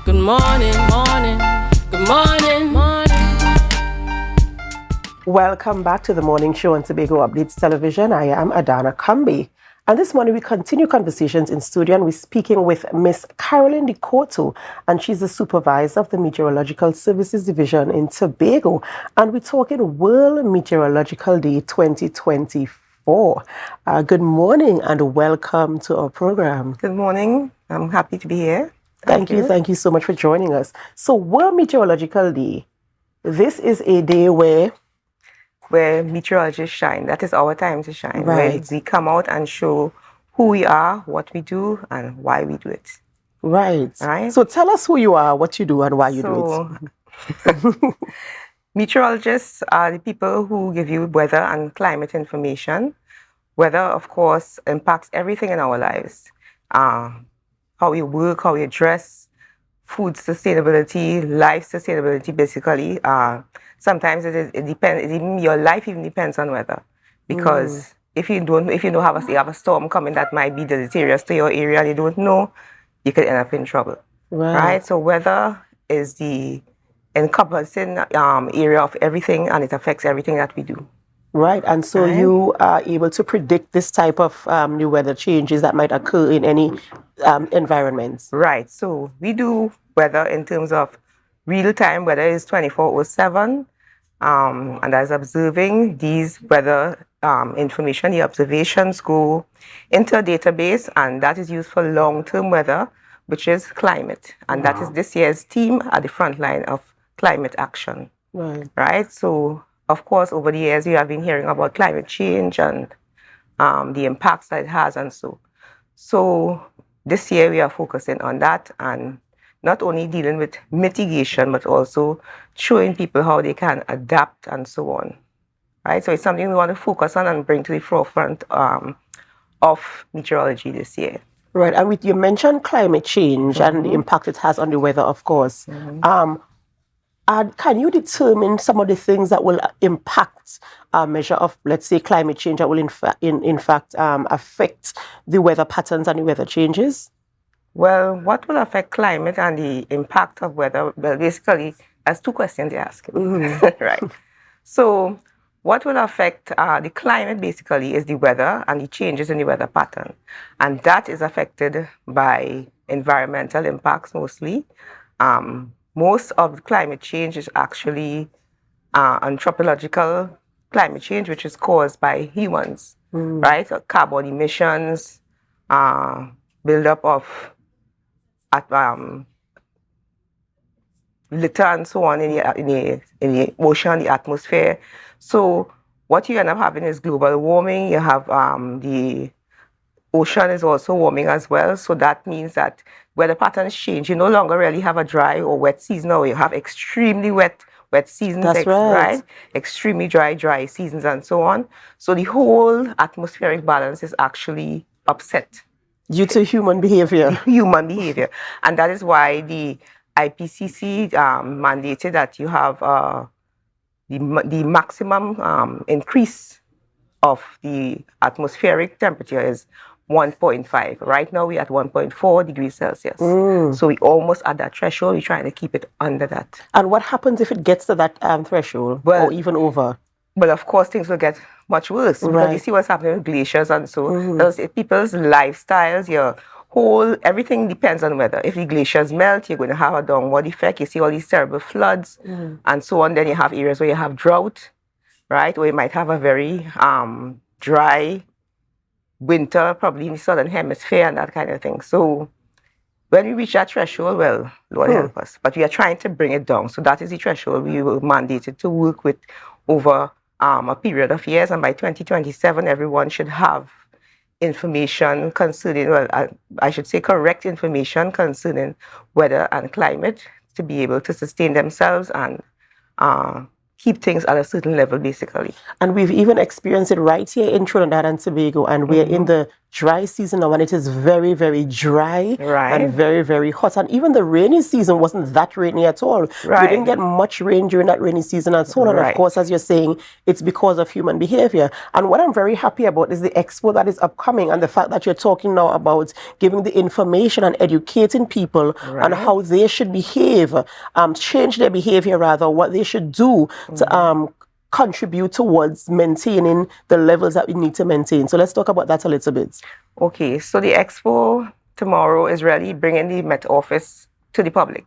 Good morning, morning. Good morning, morning. Welcome back to the morning show on Tobago Updates Television. I am Adanna Combie. And this morning we continue conversations in studio, and we're speaking with Miss Carolyn De Coteau, and she's the supervisor of the Meteorological Services Division in Tobago. And we're talking World Meteorological Day 2024. Good morning and welcome to our program. Good morning. I'm happy to be here. Thank you so much for joining us. So World Meteorological Day, this is a day where meteorologists shine. That is our time to shine. Right. Where we come out and show who we are, what we do, and why we do it. Right. Right? So tell us who you are, what you do, and why you do it. Meteorologists are the people who give you weather and climate information. Weather, of course, impacts everything in our lives. How we work, how we dress, food sustainability, life sustainability, basically. Sometimes it depends. Even your life even depends on weather, because if you don't have a storm coming that might be deleterious to your area, and you don't know, you could end up in trouble. Right? So weather is the encompassing area of everything, and it affects everything that we do. Right, and so you are able to predict this type of new weather changes that might occur in any environments. Right, so we do weather in terms of real-time. Weather is 24/7, and as observing these weather information, the observations go into a database, and that is used for long-term weather, which is climate, and that is this year's theme at the front line of climate action. Right, so of course, over the years, we have been hearing about climate change and the impacts that it has, and so this year we are focusing on that, and not only dealing with mitigation, but also showing people how they can adapt and so on. Right, so it's something we want to focus on and bring to the forefront of meteorology this year. Right, and you mentioned climate change and the impact it has on the weather, of course. Can you determine some of the things that will impact a measure of, let's say, climate change that will in fact affect the weather patterns and the weather changes? Well, what will affect climate and the impact of weather? Well, basically, there's two questions you're asking. Right. So what will affect the climate, basically, is the weather and the changes in the weather pattern. And that is affected by environmental impacts mostly. Most of climate change is actually anthropological climate change, which is caused by humans, right? So carbon emissions, buildup of litter and so on in the ocean, the atmosphere. So what you end up having is global warming. You have the ocean is also warming as well. So that means that weather patterns change. You no longer really have a dry or wet season, or you have extremely wet seasons. That's right. Extremely dry seasons and so on. So the whole atmospheric balance is actually upset. Due to human behavior. Human behavior. And that is why the IPCC mandated that you have the maximum increase of the atmospheric temperature is 1.5. Right now we're at 1.4 degrees Celsius. So we almost at that threshold. We're trying to keep it under that. And what happens if it gets to that threshold, or even over? Well, of course, things will get much worse. Because you see what's happening with glaciers and so. People's lifestyles, everything depends on weather. If the glaciers melt, you're going to have a downward effect. You see all these terrible floods and so on. Then you have areas where you have drought, right? Or you might have a very dry winter, probably in the southern hemisphere and that kind of thing. So when we reach that threshold, well, Lord help us. But we are trying to bring it down. So that is the threshold we were mandated to work with over a period of years. And by 2027, everyone should have information concerning, I should say correct information concerning weather and climate to be able to sustain themselves and keep things at a certain level, basically. And we've even experienced it right here in Trinidad and Tobago, and we're in the dry season now, and it is very, very dry Right. and very, very hot. And even the rainy season wasn't that rainy at all. Right. We didn't get much rain during that rainy season at all. And of Right. course, as you're saying, it's because of human behavior. And what I'm very happy about is the expo that is upcoming, and the fact that you're talking now about giving the information and educating people on how they should behave, change their behavior rather, what they should do to contribute towards maintaining the levels that we need to maintain. So let's talk about that a little bit. Okay, so the expo tomorrow is really bringing the Met Office to the public.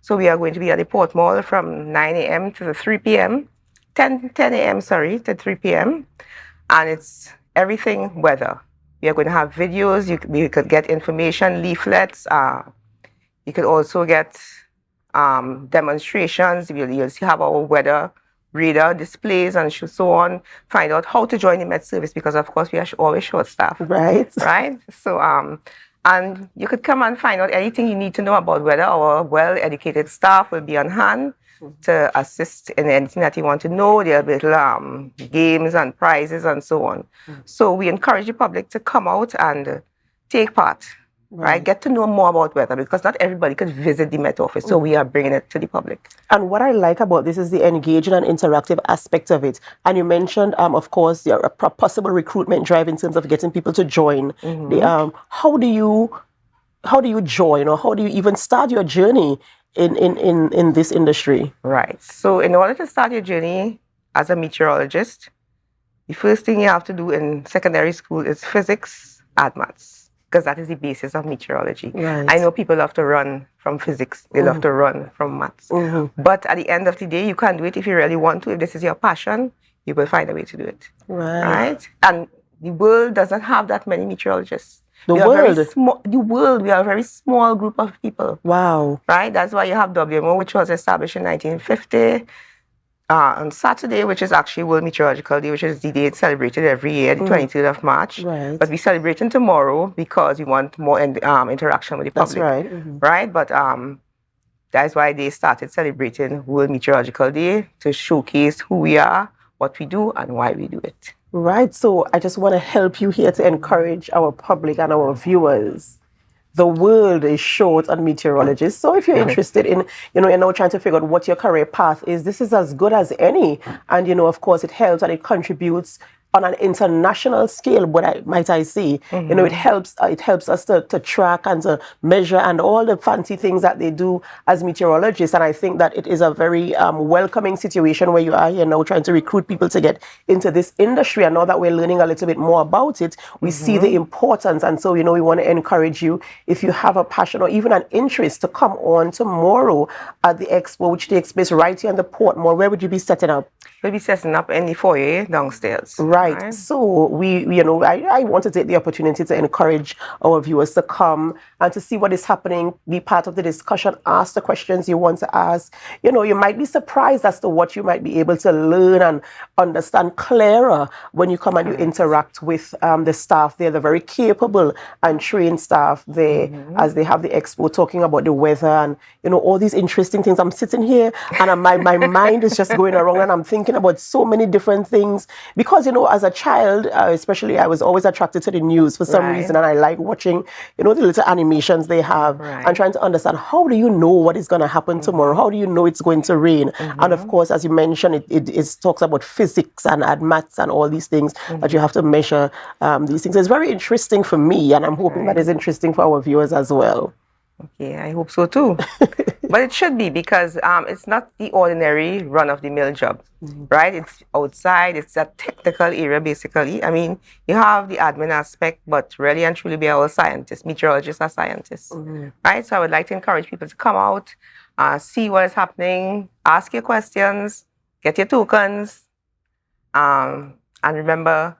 So we are going to be at the Port Mall from 9 a.m. to 3 p.m. 10 a.m. to 3 p.m. And it's everything weather. We are going to have videos. You could get information, leaflets. You could also get demonstrations. You'll have our weather radar displays and so on. Find out how to join the Met service, because of course we are always short staffed. Right. Right. So and you could come and find out anything you need to know about weather. Our well-educated staff will be on hand to assist in anything that you want to know. There will be little games and prizes and so on. So we encourage the public to come out and take part. Right, get to know more about weather, because not everybody could visit the Met Office, so we are bringing it to the public. And what I like about this is the engaging and interactive aspect of it. And you mentioned, of course, a possible recruitment drive in terms of getting people to join. How do you join, or how do you even start your journey in this industry? Right. So in order to start your journey as a meteorologist, the first thing you have to do in secondary school is physics and maths, because that is the basis of meteorology. Right. I know people love to run from physics, they love to run from maths. But at the end of the day, you can do it if you really want to. If this is your passion, you will find a way to do it. Right? And the world doesn't have that many meteorologists. The world, we are a very small group of people. Wow. Right? That's why you have WMO, which was established in 1950. On Saturday, which is actually World Meteorological Day, which is the day it's celebrated every year, the 23rd of March. Right. But we're celebrating tomorrow because we want more interaction with the public. That's right. Right? But that's why they started celebrating World Meteorological Day, to showcase who we are, what we do, and why we do it. Right. So I just want to help you here to encourage our public and our viewers. The world is short on meteorologists. So if you're interested in, you're now trying to figure out what your career path is, this is as good as any. And, of course, it helps and it contributes on an international scale, might I say. It helps us to track and to measure and all the fancy things that they do as meteorologists. And I think that it is a very welcoming situation where you are here now trying to recruit people to get into this industry. And now that we're learning a little bit more about it, we see the importance. And so, we want to encourage you, if you have a passion or even an interest, to come on tomorrow at the expo, which takes place right here on the Port Mall. Where would you be setting up? We'll be setting up in the foyer downstairs. Right. So I want to take the opportunity to encourage our viewers to come and to see what is happening, be part of the discussion, ask the questions you want to ask. You might be surprised as to what you might be able to learn and understand clearer when you come and you interact with the staff there. They're very capable and trained staff there as they have the expo talking about the weather and, all these interesting things. I'm sitting here and my mind is just going around and I'm thinking about so many different things because, as a child, especially, I was always attracted to the news for some reason, and I like watching, the little animations they have and trying to understand, how do you know what is going to happen tomorrow? How do you know it's going to rain? And of course, as you mentioned, it talks about physics and maths and all these things that you have to measure these things. It's very interesting for me, and I'm hoping that it's interesting for our viewers as well. Okay, I hope so too. But it should be, because it's not the ordinary run-of-the-mill job, right? It's outside, it's a technical area, basically. I mean, you have the admin aspect, but really and truly we are all scientists. Meteorologists are scientists, right? So I would like to encourage people to come out, see what is happening, ask your questions, get your tokens, and remember,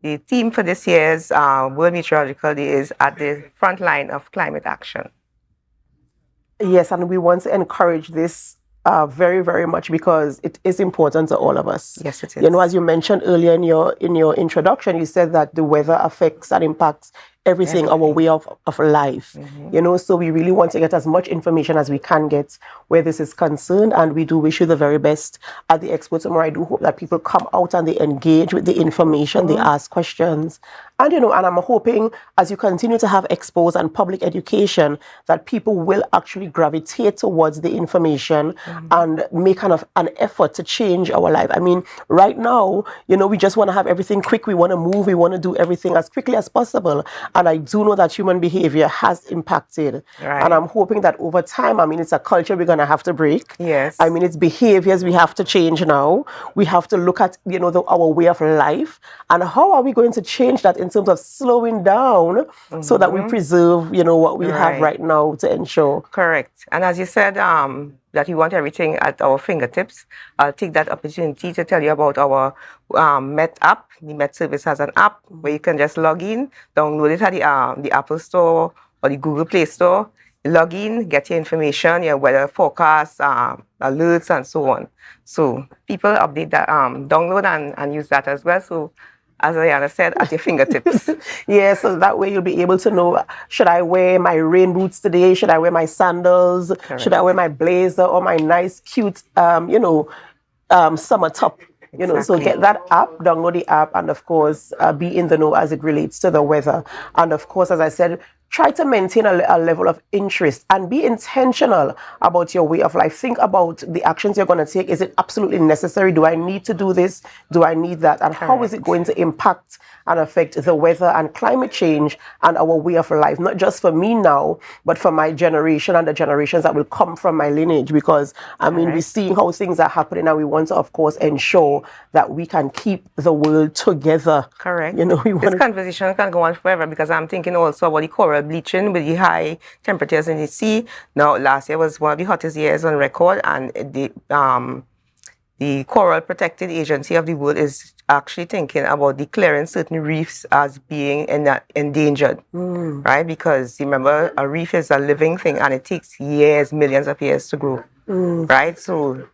the theme for this year's World Meteorological Day is at the front line of climate action. Yes, and we want to encourage this very, very much because it is important to all of us. Yes, it is. As you mentioned earlier in your introduction, you said that the weather affects and impacts everything, our way of life. You know, so we really want to get as much information as we can get where this is concerned, and we do wish you the very best at the expo tomorrow. I do hope that people come out and they engage with the information, they ask questions, and you know, and I'm hoping as you continue to have expos and public education that people will actually gravitate towards the information and make kind of an effort to change our life. I mean, right now, you know, we just want to have everything quick. We want to move. We want to do everything as quickly as possible. And I do know that human behavior has impacted. Right. And I'm hoping that over time, I mean, it's a culture we're going to have to break. Yes. I mean, it's behaviors we have to change now. We have to look at, you know, our way of life. And how are we going to change that in terms of slowing down so that we preserve, you know, what we have right now to ensure. Correct. And as you said, that you want everything at our fingertips, I'll take that opportunity to tell you about our Met app. The Met service has an app where you can just log in, download it at the Apple Store or the Google Play Store. Log in, get your information, your weather forecasts, alerts, and so on. So people update that, download and use that as well. So as Adanna said, at your fingertips. Yeah, so that way you'll be able to know, should I wear my rain boots today? Should I wear my sandals? Correct. Should I wear my blazer or my nice, cute, you know, summer top? You know, so get that app, download the app, and of course, be in the know as it relates to the weather. And of course, as I said, try to maintain a level of interest and be intentional about your way of life. Think about the actions you're going to take. Is it absolutely necessary? Do I need to do this? Do I need that? And how is it going to impact and affect the weather and climate change and our way of life? Not just for me now, but for my generation and the generations that will come from my lineage. Because, I mean, we're seeing how things are happening, and we want to, of course, ensure that we can keep the world together. Correct. You know, this conversation can go on forever, because I'm thinking also about the coral bleaching with the high temperatures in the sea. Now, last year was one of the hottest years on record, and the Coral Protected Agency of the World is actually thinking about declaring certain reefs as being endangered, right? Because remember, a reef is a living thing, and it takes years, millions of years to grow, right? So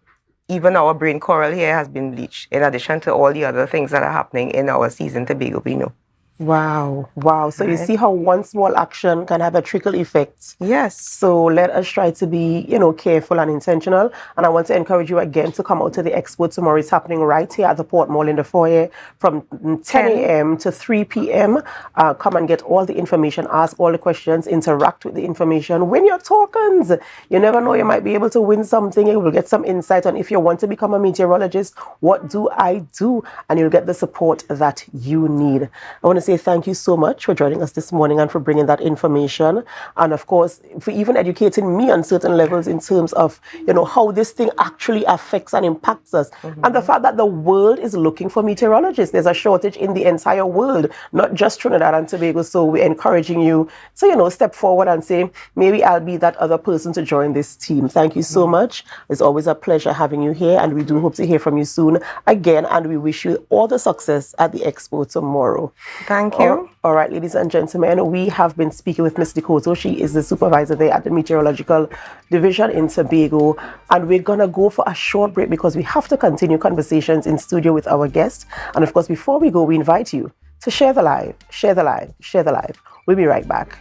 even our brain coral here has been bleached, in addition to all the other things that are happening in our seas in Tobago, we know. Wow, wow. So you see how one small action can have a trickle effect. Yes. So let us try to be, you know, careful and intentional. And I want to encourage you again to come out to the expo tomorrow. It's happening right here at the Port Mall in the foyer from 10 a.m. to 3 p.m. Come and get all the information, ask all the questions, interact with the information, win your tokens. You never know, you might be able to win something. You will get some insight on if you want to become a meteorologist, what do I do? And you'll get the support that you need. I want to say thank you so much for joining us this morning and for bringing that information, and of course for even educating me on certain levels in terms of, you know, how this thing actually affects and impacts us, and the fact that the world is looking for meteorologists. There's a shortage in the entire world, not just Trinidad and Tobago. So we're encouraging you to, you know, step forward and say, maybe I'll be that other person to join this team. Thank you so much. It's always a pleasure having you here, and we do hope to hear from you soon again, and we wish you all the success at the expo tomorrow. Thank you. All right, ladies and gentlemen, we have been speaking with Ms. De Coteau. She is the supervisor there at the Meteorological Division in Tobago. And we're going to go for a short break because we have to continue conversations in studio with our guests. And of course, before we go, we invite you to share the live, share the live, share the live. We'll be right back.